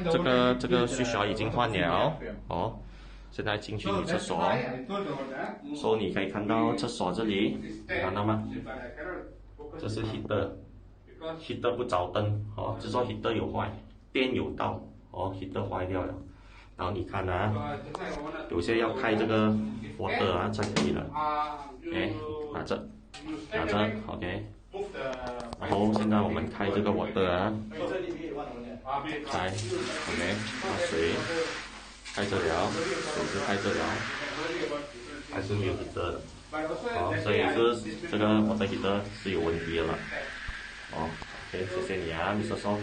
，so 这个水刷已经换了哦。现在进去你厕所，so 你可以看到厕所这里，看到吗？这是 heater 不着灯哦，就说 heater 有坏，电有到哦 ，heater 坏掉了。然后你看啊，有些要开这个 water 啊才可以了。OK， 拿着 ，OK。然后现在我们开这个 water 啊，开 ，OK， 把水开着了，水是开着了，还是没有 heater 的。好，所以是这个water heater 是有问题的了。哦 ，OK， 谢谢你啊，Mr. Song。